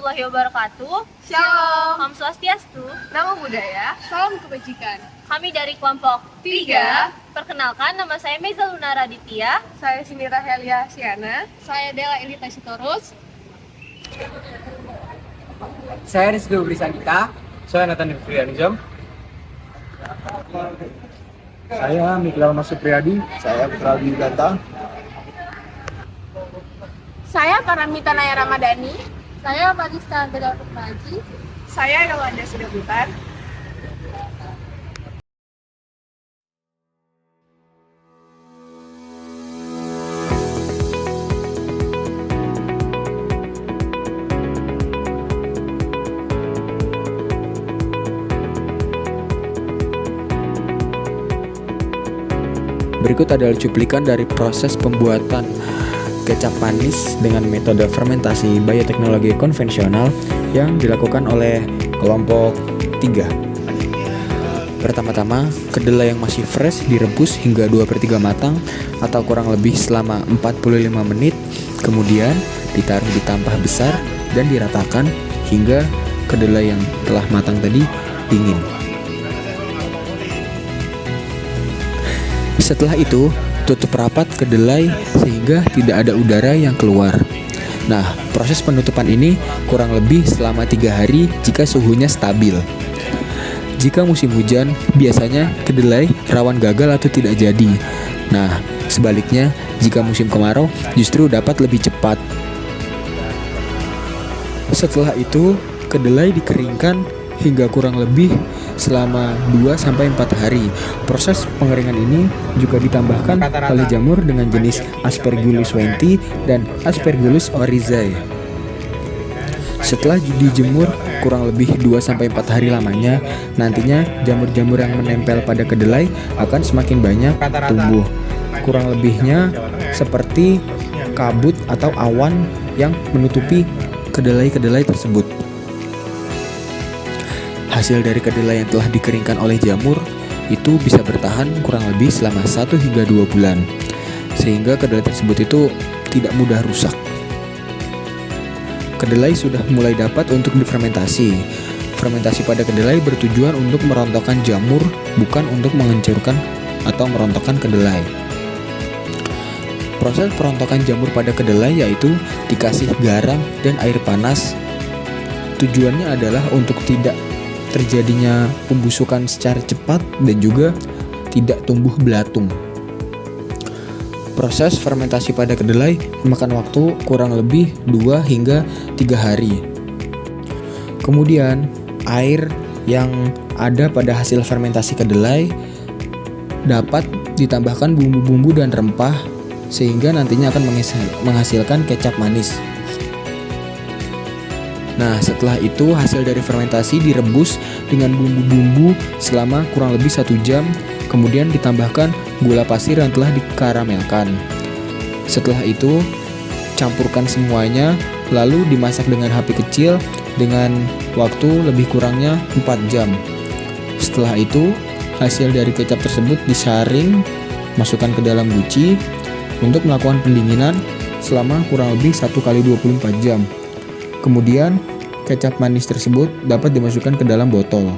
warahmatullahi wabarakatuh. Shalom. Om Swastiastu. Namo Buddhaya, salam kebajikan. Kami dari kelompok 3. Perkenalkan, nama saya Meza Luna Raditya. Saya Sinira Helia Siana. Saya Dela Elita Sitorus. Saya Rizky Ubrisangita. Saya Nathan Frianizam. Saya Mikhail Mas Supriyadi. Saya Putra Yudanta. Saya Paramita Naya Ramadhani. Saya Madista Andrea Rukmaji. Saya Yolanda Sudabutan. Berikut adalah cuplikan dari proses pembuatan kecap manis dengan metode fermentasi bioteknologi konvensional yang dilakukan oleh kelompok 3. Pertama-tama, kedelai yang masih fresh direbus hingga 2/3 matang atau kurang lebih selama 45 menit. Kemudian ditaruh di tampah besar dan diratakan hingga kedelai yang telah matang tadi dingin. Setelah itu, tutup rapat kedelai sehingga tidak ada udara yang keluar. Nah, proses penutupan ini kurang lebih selama 3 hari jika suhunya stabil. Jika musim hujan, biasanya kedelai rawan gagal atau tidak jadi. Nah, sebaliknya, jika musim kemarau justru dapat lebih cepat. Setelah itu, kedelai dikeringkan hingga kurang lebih selama 2-4 hari. Proses pengeringan ini juga ditambahkan oleh jamur dengan jenis Aspergillus wenti dan Aspergillus oryzae. Setelah dijemur kurang lebih 2-4 hari lamanya, nantinya jamur-jamur yang menempel pada kedelai akan semakin banyak tumbuh. Kurang lebihnya seperti kabut atau awan yang menutupi kedelai-kedelai tersebut. Hasil dari kedelai yang telah dikeringkan oleh jamur itu bisa bertahan kurang lebih selama 1 hingga 2 bulan, sehingga kedelai tersebut itu tidak mudah rusak. Kedelai sudah mulai dapat untuk difermentasi. Fermentasi pada kedelai bertujuan untuk merontokkan jamur, bukan untuk menghancurkan atau merontokkan kedelai. Proses perontokan jamur pada kedelai yaitu dikasih garam dan air panas. Tujuannya adalah untuk tidak terjadinya pembusukan secara cepat dan juga tidak tumbuh belatung. Proses fermentasi pada kedelai memakan waktu kurang lebih 2 hingga 3 hari. Kemudian, air yang ada pada hasil fermentasi kedelai dapat ditambahkan bumbu-bumbu dan rempah sehingga nantinya akan menghasilkan kecap manis. Nah, setelah itu hasil dari fermentasi direbus dengan bumbu-bumbu selama kurang lebih 1 jam, kemudian ditambahkan gula pasir yang telah dikaramelkan. Setelah itu, campurkan semuanya, lalu dimasak dengan api kecil dengan waktu lebih kurangnya 4 jam. Setelah itu, hasil dari kecap tersebut disaring, masukkan ke dalam guci untuk melakukan pendinginan selama kurang lebih 1x24 jam. Kemudian, kecap manis tersebut dapat dimasukkan ke dalam botol.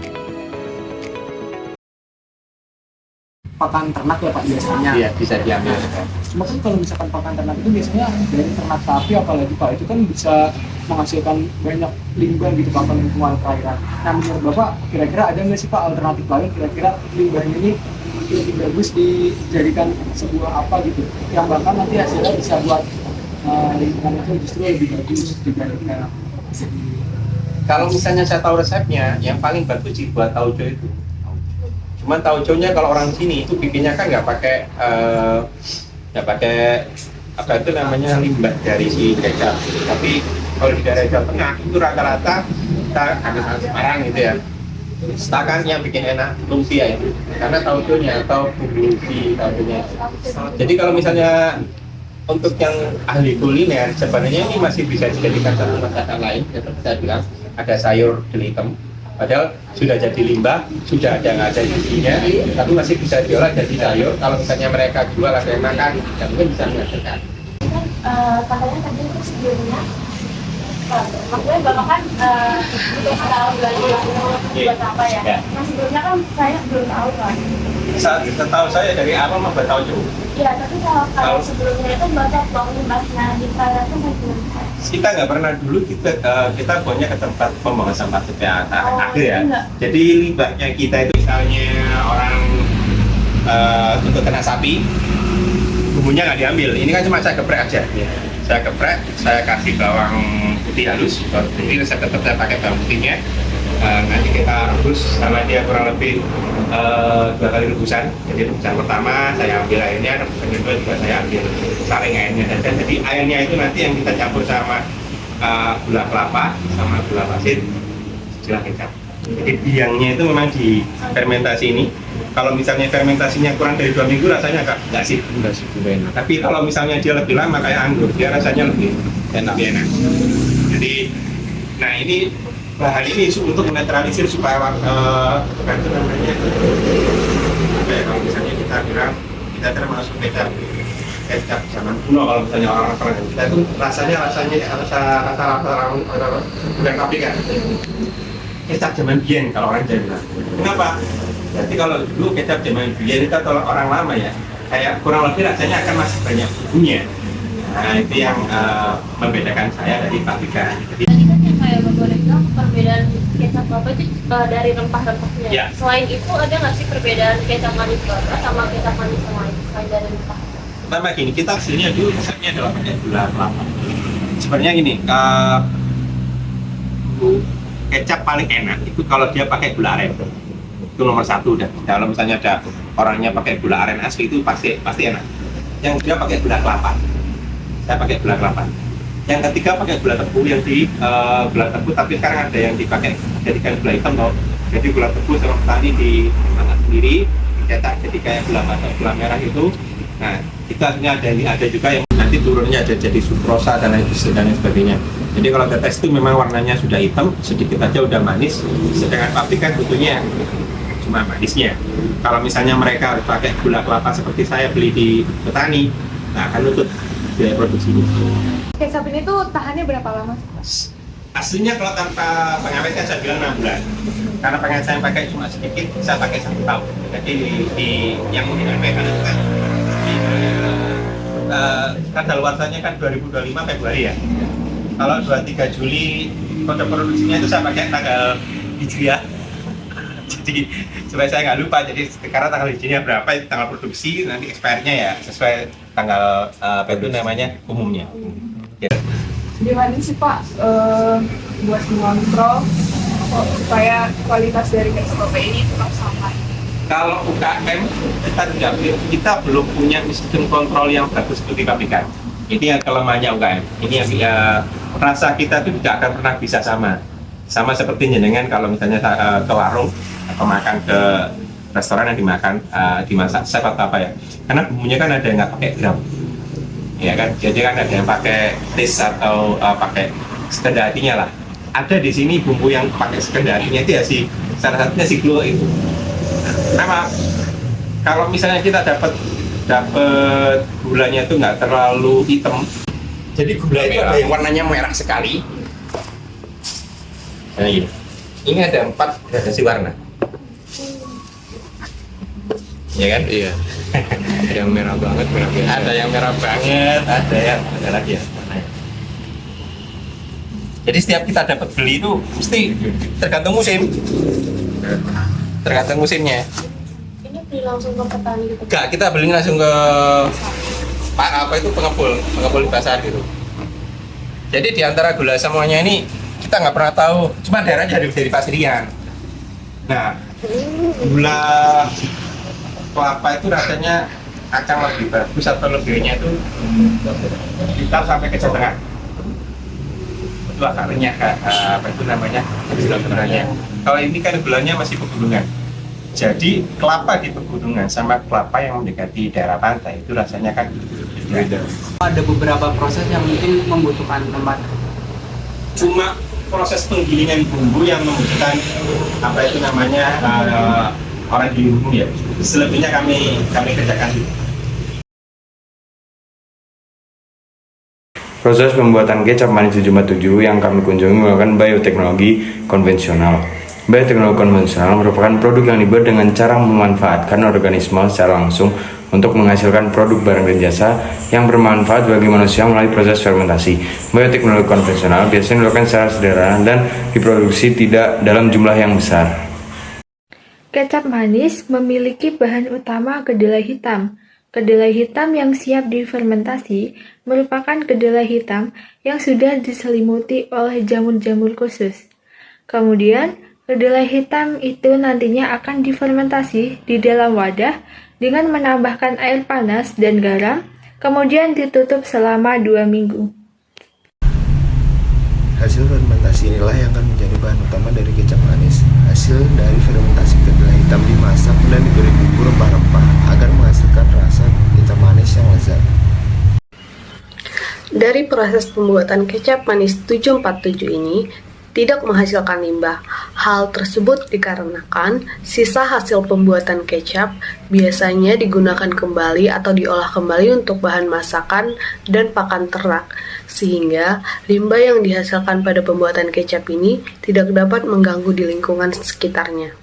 Pakan ternak ya Pak biasanya. Iya, bisa diambil. Cuma kan kalau misalkan pakan ternak itu biasanya dari ternak sapi apalagi Pak, itu kan bisa menghasilkan banyak limbah gitu Pak ke lingkungan perairan. Nah, menurut Bapak kira-kira ada nggak sih Pak alternatif lain kira-kira limbah ini lebih bagus dijadikan sebuah apa gitu yang bahkan nanti hasilnya bisa buat lingkungan itu justru lebih bagus dibandingkan. Kalau misalnya saya tahu resepnya, yang paling bagus dibuat tauco itu. Cuman tauconya kalau orang sini itu bikinnya kan nggak pakai apa itu namanya limbah dari si kecap. Tapi kalau di daerah Jawa Tengah itu rata-rata kita ada Semarang gitu ya. Setakan yang bikin enak lumpia itu, karena tauconya atau bumbu lumpia tauconya. Jadi kalau misalnya untuk yang ahli kuliner sebenarnya ini masih bisa dijadikan satu masakan lain, seperti saya bilang ada sayur gelitem, padahal sudah jadi limbah, sudah nggak ada gizinya, tapi masih bisa diolah jadi sayur. Kalau misalnya mereka jual ada yang makan, ya mungkin bisa menghasilkan. Katanya tadi itu sebelumnya Maksudnya Bapak kan untuk tahu belajar buat apa ya? Ya. Nah sebelumnya kan saya belum tahu kan. Setahu saya dari awal mah tahu juga. Iya, tapi kalau sebelumnya itu Bapak buang limbahnya di sana itu gimana? Kita nggak pernah dulu kita buangnya ke tempat pembuangan sampah TPA akhir ya. Enggak. Jadi limbahnya kita itu misalnya orang untuk kena sapi, bumbunya nggak diambil. Ini kan cuma saya geprek aja. Saya geprek, saya kasih bawang putih halus, bawang putih saya tetap saya pakai bawang putihnya. Nanti kita rebus sama dia kurang lebih 2 kali rebusan. Jadi rebusan pertama saya ambil airnya, rebusan kedua juga saya ambil saring airnya saja. Jadi airnya itu nanti yang kita campur sama gula kelapa sama gula pasir, istilah kecap. Jadi biangnya itu memang di fermentasi ini. Kalau misalnya fermentasinya kurang dari 2 minggu rasanya nggak sih. enak. Tapi kalau misalnya dia lebih lama kayak anggur, dia rasanya lebih enak. Jadi, nah ini bahan ini untuk menetralisir supaya apa itu namanya? Kalau misalnya kita bilang kita termasuk kecap zaman kuno, kalau misalnya orang-orang pernah kita itu rasanya rasa bukan pabrikan. Kecap zaman biyen kalau orang Jawa bilang. Kenapa? Jadi kalau dulu kecap zaman biyen itu kalau orang lama ya, kayak kurang lebih rasanya akan masih banyak bumbunya. Nah itu yang membedakan saya dari pabrikan. Jadi, Tadi kan yang kayak Bapak bilang perbedaan kecap Bapak itu dari rempah-rempahnya. Ya. Selain itu ada nggak sih perbedaan kecap manis Bapak sama kecap manis yang lain selain dari rempah? pertama gini, kita hasilnya dulu resepnya adalah pakai gula kelapa. Sebenarnya gini, kecap paling enak itu kalau dia pakai gula aren. Itu nomor 1 udah. Kalau misalnya ada orangnya pakai gula aren asli itu pasti enak. Yang dia pakai gula kelapa. Saya pakai gula kelapa. Yang ketiga pakai gula tebu yang di gula tebu, tapi sekarang ada yang dipakai jadikan gula hitam loh. Jadi gula tebu sama petani dimasak sendiri, dicetak jadi kayak gula batok, gula merah itu. Nah, itu akhirnya ada juga yang nanti turunnya ada jadi sukrosa dan lain sebagainya. Jadi kalau tetes itu memang warnanya sudah hitam, sedikit aja udah manis. Sedangkan pabrikan butuhnya cuma manisnya. Kalau misalnya mereka harus pakai gula kelapa seperti saya beli di petani, nah akan nutut biaya produksinya. Kecap ini tuh tahannya berapa lama? Aslinya kalau tanpa pengawet kan saya bilang 6 bulan. Karena pengawet saya pakai cuma sedikit, saya pakai 1 tahun. Jadi yang mungkin kan kadaluarsanya kan 2025 Februari ya. Kalau 23 Juli kode produksinya itu saya pakai tanggal hijriah. Jadi supaya saya nggak lupa, jadi sekarang tanggal hijriahnya berapa itu tanggal produksi, nanti expirednya ya sesuai tanggal apa itu namanya umumnya. Ya. Gimana sih Pak buat mengontrol supaya kualitas dari kecap Bapak ini tetap sama? Kalau UKM kita belum punya sistem kontrol yang bagus seperti pabrikan. Ini yang kelemahannya UKM. Ini yang rasa kita itu tidak akan pernah bisa sama seperti jenengan kalau misalnya ke warung atau makan ke restoran yang dimasak chef atau apa ya. Karena bumbunya kan ada yang nggak pakai gram, ya kan. Jadi kan ada yang pakai taste atau pakai sekedar hatinya lah. Ada di sini bumbu yang pakai sekedar hatinya itu ya salah satunya si glow itu. Nama kalau misalnya kita dapat gulanya itu nggak terlalu hitam, jadi gula itu ada yang warnanya merah sekali. Nah ini ada 4 gradasi warna, ya kan? Iya. Ada yang merah banget, merah biasa. Ada yang merah banget, ada lagi ya warnanya. Jadi setiap kita dapat beli itu mesti tergantung musim. Tergantung musimnya. Ini beli langsung ke petani gitu? Enggak, kita beli langsung ke pengepul di pasar gitu. Jadi di antara gula semuanya ini kita nggak pernah tahu, cuma daerahnya dari pasirian. Nah, gula kelapa itu rasanya akan lebih bagus atau lebihnya itu kita sampai ke Jawa Tengah. Itu agak renyah, apa itu namanya, gula sebenarnya. Kalau ini kan gulanya masih pegunungan. Jadi kelapa di pegunungan sama kelapa yang mendekati daerah pantai itu rasanya kan beda. Ada beberapa proses yang mungkin membutuhkan tempat. Cuma proses penggilingan bumbu yang membutuhkan apa itu namanya orang giling bumbu ya. Selebihnya kami kerjakan. Proses pembuatan kecap manis 747 yang kami kunjungi menggunakan bioteknologi konvensional. Bioteknologi konvensional merupakan produk yang dibuat dengan cara memanfaatkan organisme secara langsung untuk menghasilkan produk barang dan jasa yang bermanfaat bagi manusia melalui proses fermentasi. Bioteknologi konvensional biasanya dilakukan secara sederhana dan diproduksi tidak dalam jumlah yang besar. Kecap manis memiliki bahan utama kedelai hitam. Kedelai hitam yang siap difermentasi merupakan kedelai hitam yang sudah diselimuti oleh jamur-jamur khusus. Kemudian, kedelai hitam itu nantinya akan difermentasi di dalam wadah dengan menambahkan air panas dan garam, kemudian ditutup selama 2 minggu. Hasil fermentasi inilah yang akan menjadi bahan utama dari kecap manis. Hasil dari fermentasi kedelai hitam dimasak dan diberi bumbu rempah-rempah agar menghasilkan rasa kecap manis yang lezat. Dari proses pembuatan kecap manis 747 ini tidak menghasilkan limbah. Hal tersebut dikarenakan sisa hasil pembuatan kecap biasanya digunakan kembali atau diolah kembali untuk bahan masakan dan pakan ternak, sehingga limbah yang dihasilkan pada pembuatan kecap ini tidak dapat mengganggu di lingkungan sekitarnya.